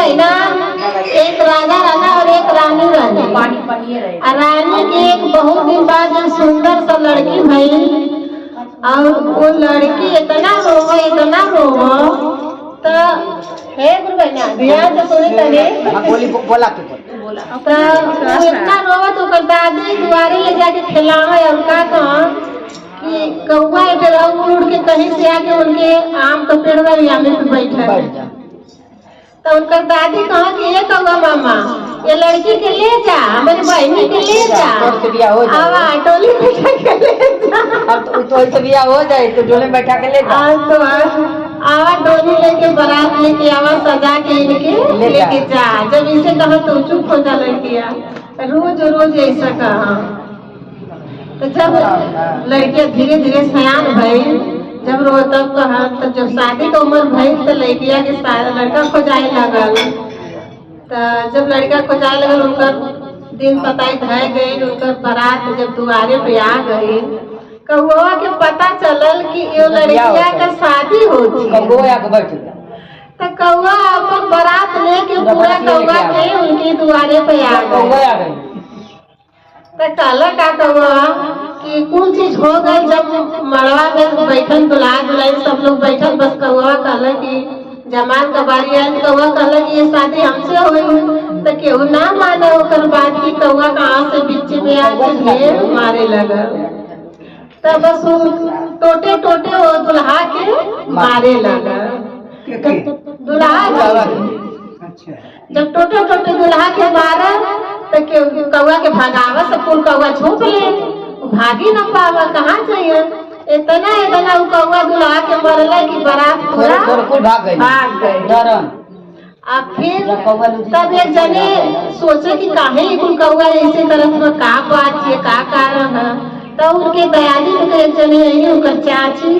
बहना, एक राजा रहना और एक रानी रहनी। रानी की एक बहुत दिन बाद एक सुंदर सा लड़की भई और वो लड़की इतना रोवा तो हे गुरु बहना ध्यान से सुनी तने बोला तो इतना रोवा तो कर दादी दुआरे ले जाके खिलावे और का कि कौवा उड़ के कहीं से आके उनके आम के पेड़ में बैठा तो उनका दादी कहा कि ये कौवा मामा ये लड़की के ले जा, हमारी बहनी के ले जा, आवा टोली बैठा के ले जा। अब तो बिया हो जाए तो डोले बैठा के ले जा। तो आवा डोली लेके बारात लेके आवा सजा के इनके लेके जा। जब इसे कहा तो चुप हो जा लड़किया, रोज ऐसा कहा। तो जब लड़कियां धीरे धीरे सयान भई, जब रो तब कहा तो जब शादी का उम्र भई तो लड़किया के लड़का खोजाए लगल। तो जब लड़का खोजाए लगल उनका दिन पताई रह गई, उनका बारात जब दुआरे पे आ गई कौवा के पता चलल कि ये लड़किया का शादी होती। तो कौवा अपन बारात लेके पूरा कौवा के उनकी दुआरे पे आ गई। तो कहला का कौवा कि कुल चीज हो गई। जब मड़वा में बैठन दुल्हा दुल्हन सब लोग बैठन, बस कौवा कहला कि जमात का बारी आयल। कौवा कहला कि ये शादी हमसे हुई। तो केहू ना माने ओकर बात की कौवा कहाँ से बीच में आके ढेर मारे लगल। तब बस टोटे टोटे वो दुल्हा के मारे लगल। दुल्हा जब टोटे टोटे दुल्हा के मारा तो कौवा के भगावा से कुल कौवा छुप ले, भागी न पावा, कहाँ चाहिए। इतना वो कौवा दुल्हा के मरला कि बारात पूरा भाग गई। अब फिर तब एक जने सोचे कि काहे कुल कौवा ऐसे तरफ में का बात है, का कारण है। तब उनके दयाली में एक जने यही उनकर चाची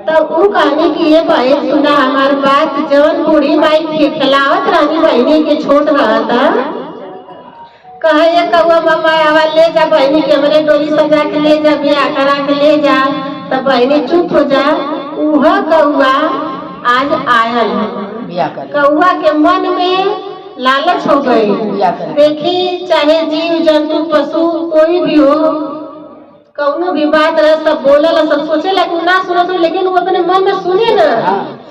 तब वो कहने की ये बहन सुना हमारी बात। जवन बूढ़ी माई खिलावत रानी बहनी के छोट रहा था, कहे ये कौवा मामा आवा ले जा बहनी के हमरे डोली सजा के ले जा, ब्याह करा के ले जा। तब बहनी चुप हो जा। वह कौवा आज आयल है। कौवा के मन में लालच हो गई। देखी चाहे जीव जंतु पशु कोई भी हो, कौनो भी बात रहे सब बोलेला, सब सोचेला कि ना सुनत हो, लेकिन वो अपने मन में सुने ना।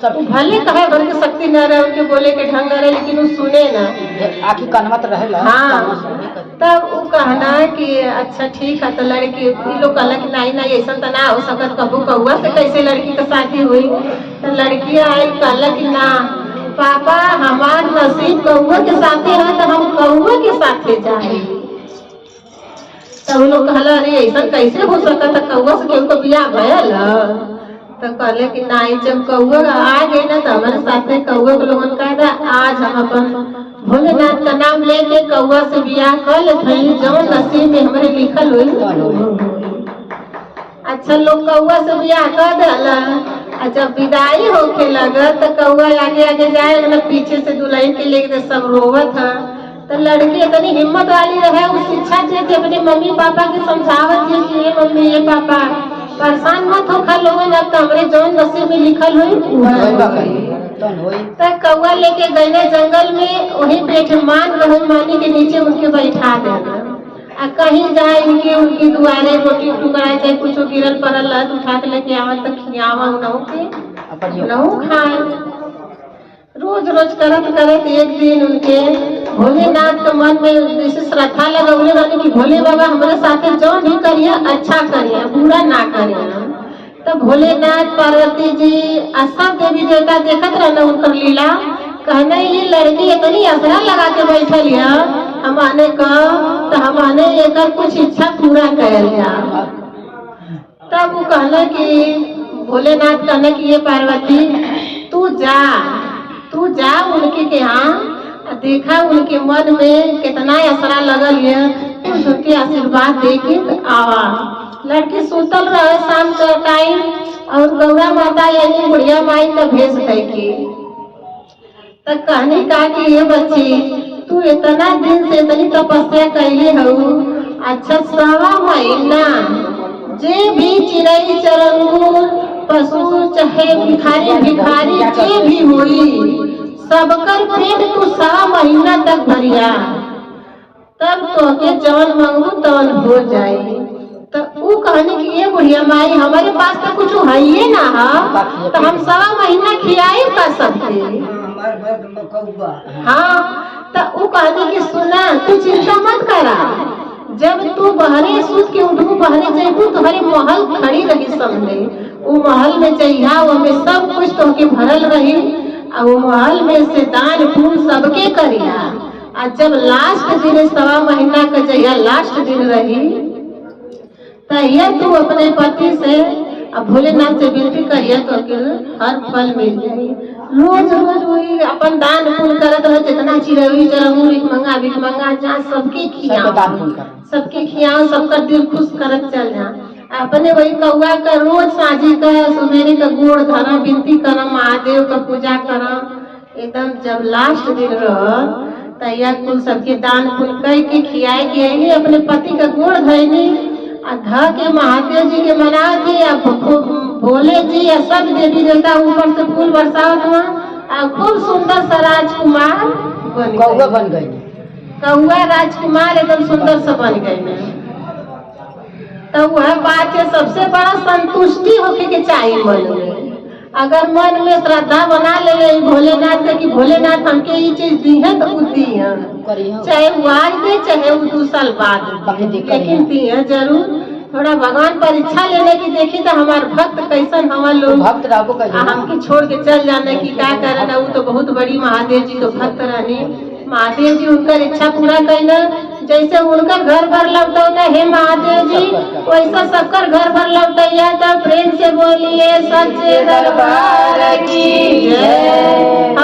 सब भले कहे भर के शक्ति न रहे, उनके बोले के ढंग रहे, लेकिन वो सुने ना, आखिर कनमत रहे। हाँ तब वो कहना कि अच्छा ठीक है। तो लड़की लोग कहला कि नहीं ऐसा तो ना हो सकत, कबू कौवा से कैसे लड़की का शादी हुई। तो लड़कियां आई कहला कि ना पापा हमार नसीब कौवा के साथे है तो हम कौवा के साथे जाए। तब लोग कहला अरे ऐसा कैसे हो सकता था, कौवा से केहू को बियाह भयल। तो कहले कि नहीं जब कौवा आ गए ना तो हमारे साथ में कौवा के लोगन कहा आज हम अपन भोलेनाथ का नाम लेके कौवा से बियाह कर लेते, जौन नसीब में हमारे लिखल हुई। अच्छा लोग कौवा से बियाह कर दिला। जब विदाई होके लगा तो कौवा आगे आगे जाए ना, पीछे से दुल्हन के लेके सब रोवत है। तो लड़की इतनी हिम्मत वाली रहे, वो शिक्षा थे अपने मम्मी पापा के समझावत है कि ये मम्मी ये पापा परेशान मत हो खा लोगन, अब तो हमारे जौन नसीब में लिखल हुई। तो कौवा लेके गए जंगल में, वही बैठे मानी के नीचे उनके बैठा देना। कहीं जाए इनके उनकी दुआरे रोटी टुकड़ा चाहे कुछ गिरल पड़ल उठा के लेके आवा तो खियावा नहू खाए। रोज करत करत एक दिन उनके भोलेनाथ के मन में जैसे श्रद्धा लगौले रहने कि भोले बाबा हमारे साथे जो भी करिए अच्छा करिए, बुरा ना करिए। तो भोलेनाथ पार्वती जी सब देवी देवता देखत रहना उनकर लीला। कहना ये लड़की इतनी असरा लगा के बैठल है, हमारे तो हमारे एक कुछ इच्छा पूरा कर लिया। तब वो कहना कि भोलेनाथ कहना कि ये पार्वती तू जा उनके के यहाँ देखा उनके मन में कितना असरा लगल है, कुछ उनके आशीर्वाद देके आवा। लड़की सुतल रहे शाम का टाइम और गौरा माता यानी बुढ़िया माई का भेज देके तब कहने का कि ये बच्ची तू इतना दिन से इतनी तपस्या कैली हूँ, अच्छा 1.25 महीना जे भी चिड़ई चरंगूर पशु चाहे भिखारी जे भी हुई सबकर पेट तू 6 महीना तक भरिया, तब तोके जवन मांगू तवन हो जाई। तो ऊ कहनी कि ये बुढ़िया माई हमारे पास तो कुछ है ही ना है, तो हम 6 महीना खियाई का सबके। हाँ, तो ऊ कहनी कि सुना तू चिंता मत करा, जब तू बहरे सूत के उठू बहरे जेबू तुम्हारे महल खड़ी रही सबने, वो महल में जइहा वो में सब कुछ तोके भरल रही, और वो महल में से दान पुण्य सबके करिया। और जब लास्ट दिन 6 महीना का जइहा लास्ट दिन रही, तहिया तू अपने पति से अब भोलेनाथ से विनती करिया तो हर फल मिल जाई। रोज रोज वही अपन दान पुण्य करत रह, जितना चिरौरी चरमू भिख मंगा जा सबके खियाओ, सबके खियाओ, सबका दिल खुश करत चल जा। अपने वही कौआ का रोज साझी का सुबेरे का गोड़ धरा विनती करा, महादेव का पूजा करा। एकदम जब लास्ट दिन रह तैया कुल सबके दान पुण्य कह के खियाए के अली, अपने पति का गोड़ धैनी ध के महादेव जी के मना दी, भोले जी या सब देवी देवता ऊपर से फूल बरसावत हुआ, और खूब सुंदर सा राजकुमार बन गई। कौआ राजकुमार एकदम सुंदर सा बन गई। तो वह बात है सबसे बड़ा संतुष्टि होके के चाहिए मन में। अगर मन में श्रद्धा बना ले भोलेनाथ का कि भोलेनाथ हमके ये चीज दी है तो दी है, चाहे वो आज दे चाहे वो 2 साल बाद, लेकिन दी है जरूर। थोड़ा भगवान परीक्षा लेने की देखी तो हमारे भक्त कैसन हमारे लोग भक्त हमके छोड़ के चल जाने की क्या करना। वो तो बहुत बड़ी महादेव जी तो भक्त रहनी, महादेव जी उनकर इच्छा पूरा करना। जैसे उनकर घर भर लौटौता हे महादेव जी, वैसा सबकर घर भर लौटैया। तो प्रेम से बोलिए सच्चे दरबार की जय।